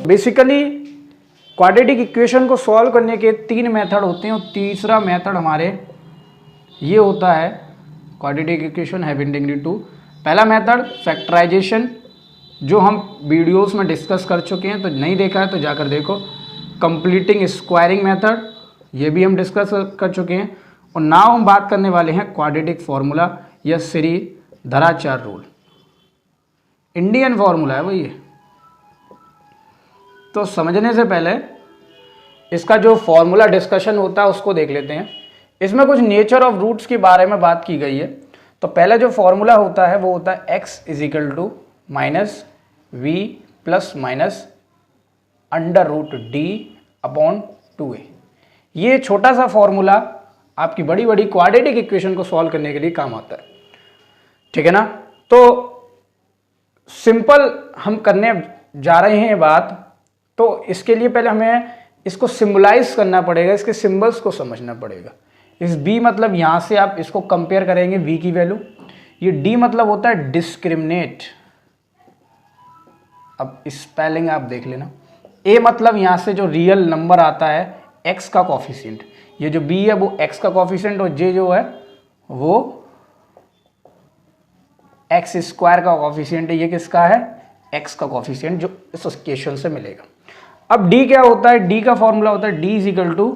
Basically quadratic equation को solve करने के 3 मेथड होते हैं और तीसरा मेथड हमारे ये होता है क्वाड्रेटिक इक्वेशन हैविंग डिग्री 2। पहला मेथड फैक्टराइजेशन, जो हम वीडियोस में डिस्कस कर चुके हैं, तो नहीं देखा है तो जाकर देखो। कंप्लीटिंग स्क्वायरिंग मेथड, ये भी हम डिस्कस कर चुके हैं। और नाउ हम बात करने वाले हैं क्वाड्रेटिक फॉर्मूला या श्रीधराचार्य रूल। इंडियन फॉर्मूला है वो ये। तो समझने से पहले इसका जो फॉर्मूला डिस्कशन होता है उसको देख लेते हैं। इसमें कुछ नेचर ऑफ रूट्स के बारे में बात की गई है। तो पहला जो फॉर्मूला होता है वो होता है x is equal to minus b plus minus under root d upon 2a। ये छोटा सा फॉर्मूला आपकी बड़ी बड़ी क्वाड्रेटिक इक्वेशन को सॉल्व करने के लिए काम आता है, ठीक है ना। तो सिंपल हम करने जा रहे हैं बात, तो इसके लिए पहले हमें इसको सिंबलाइज करना पड़ेगा, इसके सिंबल्स को समझना पड़ेगा। इस b मतलब यहां से आप इसको कंपेयर करेंगे v की वैल्यू। ये d मतलब होता है डिस्क्रिमिनेट। अब स्पेलिंग आप देख लेना। a मतलब यहां से जो रियल नंबर आता है x का कोफिशिएंट, ये जो b है वो x का कोफिशिएंट और j जो है वो x स्क्वायर का कोफिशिएंट है। ये किसका है? x का कोफिशिएंट, जो इस इक्वेशन से मिलेगा। अब d क्या होता है? d का फॉर्मूला होता है d is equal to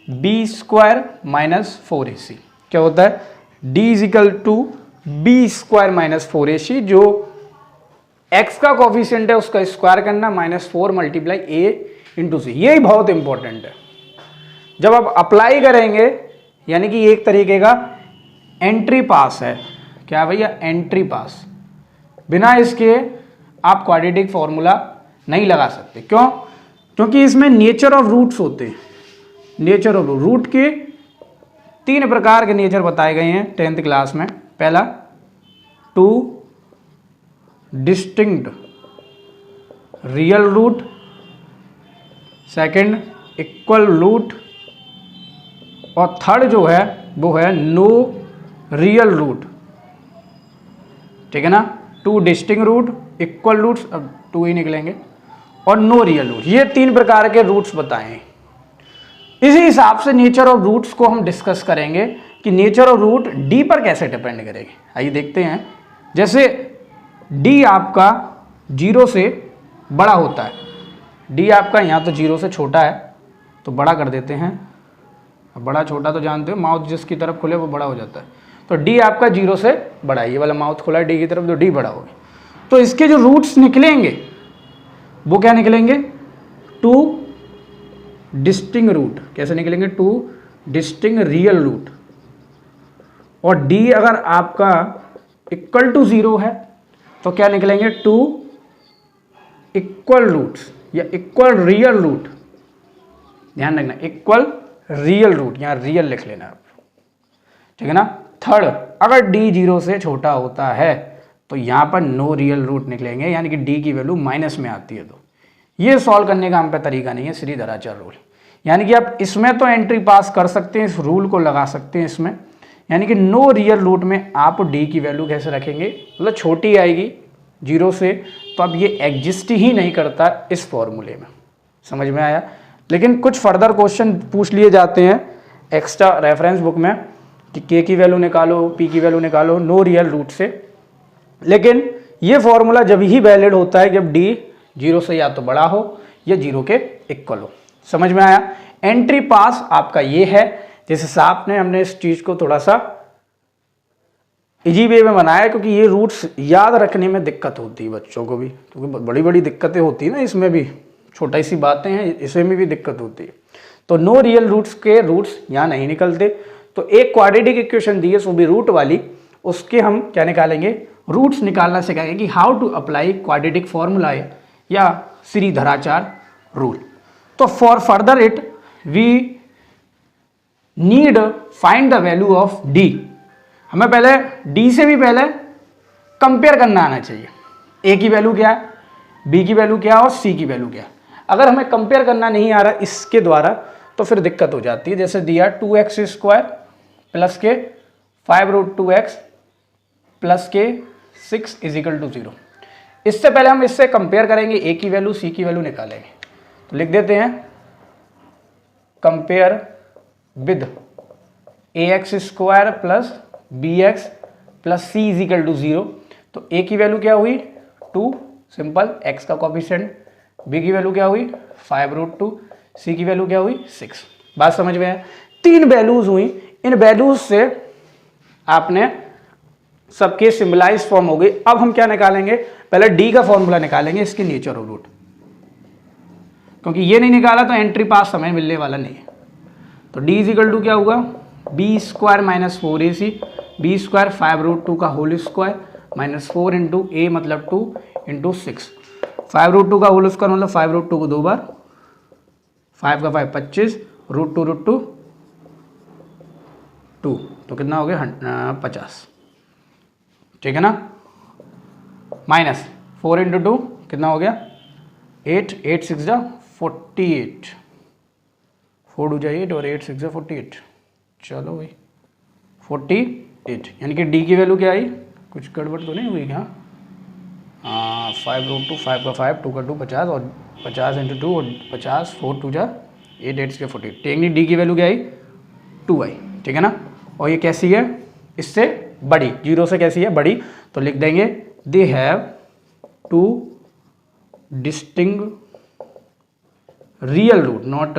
b square minus 4ac। क्या होता है? d is equal to b square minus 4ac, जो x का कोफिशिएंट है उसका स्क्वायर करना minus 4 multiply a into c. यही बहुत इंपॉर्टेंट है। जब आप अप्लाई करेंगे यानी कि एक तरीके का एंट्री पास है। क्या भैया? एंट्री पास। बिना इसके आप क्वाड्रेटिक फॉर्मूला नहीं लगा सकते। क्यों? क्योंकि इसमें नेचर ऑफ रूट्स होते हैं। नेचर ऑफ रूट के 3 प्रकार के नेचर बताए गए हैं 10th क्लास में। पहला 2 distinct real root, second equal root, और थर्ड जो है वो है नो रियल रूट, ठीक है ना। 2 डिस्टिंक्ट रूट, इक्वल रूट्स, अब 2 ही निकलेंगे, और नो रियल रूट। ये 3 प्रकार के रूट्स बताए हैं। इसी हिसाब से नेचर ऑफ रूट्स को हम डिस्कस करेंगे कि नेचर ऑफ रूट डी पर कैसे डिपेंड करेगी। आइए देखते हैं। जैसे डी आपका 0 से बड़ा होता है, डी आपका यहाँ तो 0 से छोटा है तो बड़ा कर देते हैं। अब बड़ा छोटा तो जानते हो, माउथ जिसकी तरफ खुले वो बड़ा हो जाता है। तो डी आपका 0 से बड़ा है, ये वाला माउथ खुला है डी की तरफ तो डी बड़ा होगा। तो इसके जो रूट्स निकलेंगे वो क्या निकलेंगे? 2 डिस्टिंक्ट रूट। कैसे निकलेंगे? 2 डिस्टिंक्ट रियल रूट। और डी अगर आपका इक्वल टू 0 है तो क्या निकलेंगे? 2 इक्वल रूट्स या इक्वल रियल रूट। ध्यान रखना, इक्वल रियल रूट, यहां रियल लिख लेना आप, ठीक है ना। थर्ड, अगर डी 0 से छोटा होता है तो यहां पर नो रियल रूट निकलेंगे, यानी कि डी की वैल्यू माइनस में आती है। तो ये सॉल्व करने का हम पे तरीका नहीं है श्रीधराचार्य रूल। यानी कि आप इसमें तो एंट्री पास कर सकते हैं, इस रूल को लगा सकते हैं इसमें। यानी कि नो रियल रूट में आप डी की वैल्यू कैसे रखेंगे? मतलब छोटी आएगी 0 से, तो अब ये एग्जिस्ट ही नहीं करता इस फॉर्मूले में। समझ में आया? लेकिन कुछ फर्दर क्वेश्चन पूछ लिए जाते हैं एक्स्ट्रा रेफरेंस बुक में कि के की वैल्यू निकालो, पी की वैल्यू निकालो नो रियल रूट से। लेकिन ये फॉर्मूला जब ही वैलिड होता है जब डी 0 से या तो बड़ा हो या 0 के इक्वल हो। समझ में आया? एंट्री पास आपका ये है। जिस हिसाब ने हमने इस चीज को थोड़ा सा इजी वे में बनाया, क्योंकि ये रूट्स याद रखने में दिक्कत होती है बच्चों को भी, क्योंकि बड़ी बड़ी दिक्कतें होती है ना इसमें भी, छोटी सी बातें हैं इसमें भी दिक्कत होती है। तो नो रियल रूट्स के रूट्स यहाँ नहीं निकलते। तो एक क्वाड्रेटिक इक्वेशन दी है सो भी रूट वाली, उसके हम क्या निकालेंगे? रूट्स निकालना सिखाएंगे कि how to apply quadratic formula या श्रीधराचार्य रूल। तो for further it we need find the value of d. हमें पहले डी से भी पहले कंपेयर करना आना चाहिए। ए की वैल्यू क्या है, बी की वैल्यू क्या है और सी की वैल्यू क्या है। अगर हमें कंपेयर करना नहीं आ रहा इसके द्वारा तो फिर दिक्कत हो जाती है। जैसे दिया 2x स्क्वायर प्लस के 5 रूट 2x प्लस के 6 इज इक्वल टू 0। इससे पहले हम इससे कंपेयर करेंगे, ए की वैल्यू सी की वैल्यू निकालेंगे। तो लिख देते हैं compare with a x square plus b x plus c is equal to 0। तो ए की वैल्यू क्या हुई 2 सिंपल, एक्स का कोफिशिएंट, बी की वैल्यू क्या हुई 5√2, सी की वैल्यू क्या हुई 6। बात समझ में है? 3 वैल्यूज हुई, इन वैल्यूज से आपने सबके सिंबलाइज फॉर्म हो गई। अब हम क्या निकालेंगे, पहले डी का फॉर्मूला निकालेंगे, इसके नेचर ऑफ रूट, क्योंकि ये नहीं निकाला तो एंट्री पास समय मिलने वाला नहीं है। तो डी इज इक्वल टू क्या होगा b square minus 4ac, b square 5√2 का whole square minus 4 into a मतलब 2 इंटू 6। 5√2 का होल स्क्वायर मतलब 5√2 को 2 बार, 5 का 5 25, √2 2, तो कितना हो गया 50, ठीक है ना। माइनस 4 इंटू 2 कितना हो गया 8, 8 6 जा 48, 4 2 जा 8 और 8 6 जा 48, चलो भाई 48, यानी कि डी की वैल्यू क्या आई, कुछ गड़बड़ तो नहीं हुई क्या? हाँ 5√2, 5 का 5, 2 का 2 50 और 50 इंटू 2 और 50, 4 2 जा 8, 8 6 48, यानी डी की वैल्यू क्या आई 2 आई, ठीक है ना। और ये कैसी है, इससे बड़ी, 0 से कैसी है बड़ी, तो लिख देंगे they have 2 distinct real root, not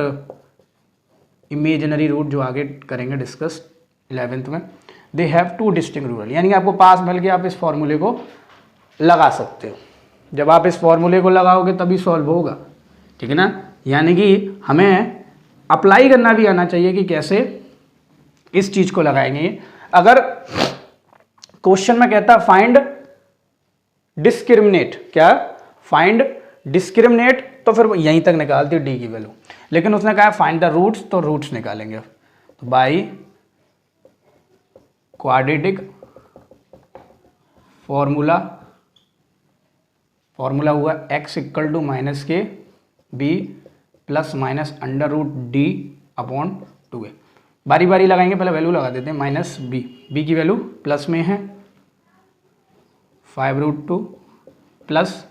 imaginary root जो आगे करेंगे डिस्कस 11th में। दे हैव 2 डिस्टिंक्ट रूट, यानी कि आपको पास मिल के आप इस फॉर्मूले को लगा सकते हो। जब आप इस फॉर्मूले को लगाओगे तभी सॉल्व होगा, ठीक है ना। यानी कि हमें अप्लाई करना भी आना चाहिए कि कैसे इस चीज को लगाएंगे। अगर क्वेश्चन में कहता फाइंड डिस्क्रिमिनेट, क्या फाइंड डिस्क्रिमिनेट, तो फिर यहीं तक निकालती है डी की वैल्यू, लेकिन उसने कहा फाइंड द रूट्स, तो रूट्स निकालेंगे। तो बाई क्वाड्रेटिक फॉर्मूला हुआ x इक्वल टू माइनस के b plus minus under root d upon 2a। बारी बारी लगाएंगे, पहले वैल्यू लगा देते हैं माइनस बी की वैल्यू प्लस में है 5√2 प्लस,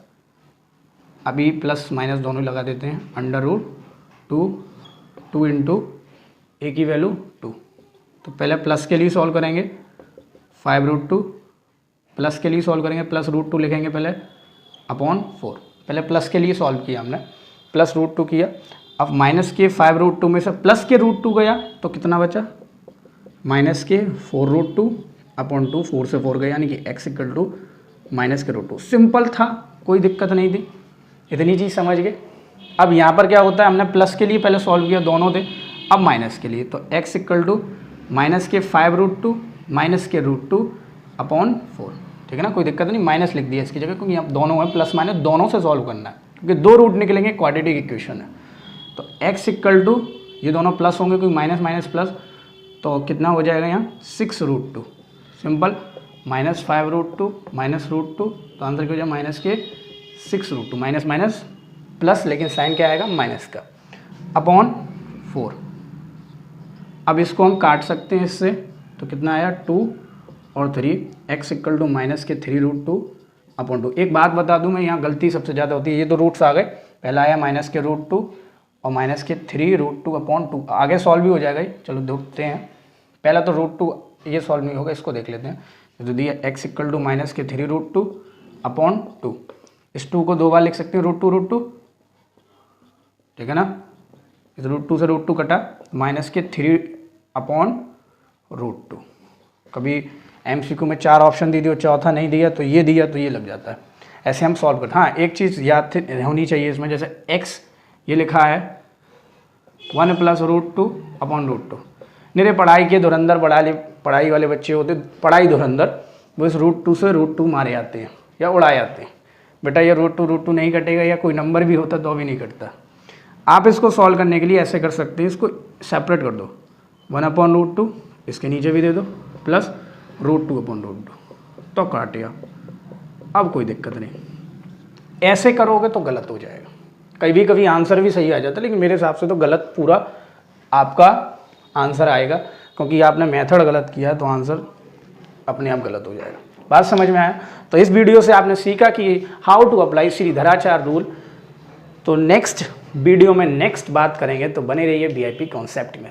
अभी प्लस माइनस दोनों लगा देते हैं, अंडर रूट 2 इंटू ए की वैल्यू 2। तो पहले प्लस के लिए सॉल्व करेंगे 5√2, प्लस के लिए सॉल्व करेंगे प्लस √2 लिखेंगे पहले अपॉन 4। पहले प्लस के लिए सॉल्व किया हमने, प्लस √2 किया। अब माइनस के 5√2 में से प्लस के √2 गया तो कितना बचा, माइनस के 4√2 अपॉन 2, 4 से 4 गया, यानी कि x इक्वल टू माइनस के √2। सिंपल था, कोई दिक्कत नहीं थी, इतनी चीज़ समझ गए। अब यहाँ पर क्या होता है, हमने प्लस के लिए पहले सॉल्व किया, दोनों थे, अब माइनस के लिए, तो x इक्वल टू माइनस के 5√2 माइनस के √2 अपॉन 4, ठीक है ना। कोई दिक्कत नहीं, माइनस लिख दिया इसकी जगह, क्योंकि यहाँ दोनों है, प्लस माइनस दोनों से सॉल्व करना है, क्योंकि 2 रूट निकलेंगे, क्वाड्रेटिक इक्वेशन है। तो x इक्वल टू, ये दोनों प्लस होंगे क्योंकि माइनस माइनस प्लस, तो कितना हो जाएगा यहाँ 6√2, सिंपल, माइनस 5√2 माइनस √2, तो आंसर क्या हो जाएगा माइनस के 6√2, माइनस माइनस प्लस, लेकिन साइन क्या आएगा माइनस का, अपॉन 4। अब इसको हम काट सकते हैं इससे, तो कितना आया 2 और 3, x इक्वल टू माइनस के 3√2 अपॉन 2। एक बात बता दूं मैं, यहाँ गलती सबसे ज़्यादा होती है, ये तो रूट्स आ गए, पहला आया माइनस के √2 और माइनस के 3√2 अपॉन 2, आगे सॉल्व भी हो जाएगा। चलो देखते हैं, पहला तो √2 ये सॉल्व नहीं होगा, इसको देख लेते हैं। तो दिया x इक्वल टू माइनस के 3√2 अपॉन 2, इस 2 को 2 बार लिख सकते हैं √2, ठीक है ना। इस √2 से √2 कटा, माइनस के 3 अपॉन √2। कभी MCQ में 4 ऑप्शन दे दिया, चौथा नहीं दिया तो ये दिया, तो ये लग जाता है, ऐसे हम सॉल्व करते हैं। हाँ एक चीज़ याद होनी चाहिए इसमें, जैसे x ये लिखा है 1 प्लस √2 अपॉन √2। मेरे पढ़ाई के धुरंधर पढ़ाई वाले बच्चे होते, पढ़ाई धुरंधर, वो इस √2 से √2 मारे आते हैं या उड़ाए आते हैं। बेटा ये √2 नहीं कटेगा, या कोई नंबर भी होता तो भी नहीं कटता। आप इसको सॉल्व करने के लिए ऐसे कर सकते हैं, इसको सेपरेट कर दो, 1 अपॉन √2, इसके नीचे भी दे दो, प्लस √2 अपॉन √2, तो काट गया। अब कोई दिक्कत नहीं, ऐसे करोगे तो गलत हो जाएगा। कभी कभी आंसर भी सही आ जाता है, लेकिन मेरे हिसाब से तो गलत पूरा आपका आंसर आएगा, क्योंकि आपने मेथड गलत किया तो आंसर अपने आप गलत हो जाएगा। बात समझ में आया? तो इस वीडियो से आपने सीखा कि how to apply Sridharacharya rule. तो नेक्स्ट वीडियो में नेक्स्ट बात करेंगे, तो बने रहिए VIP कॉन्सेप्ट में।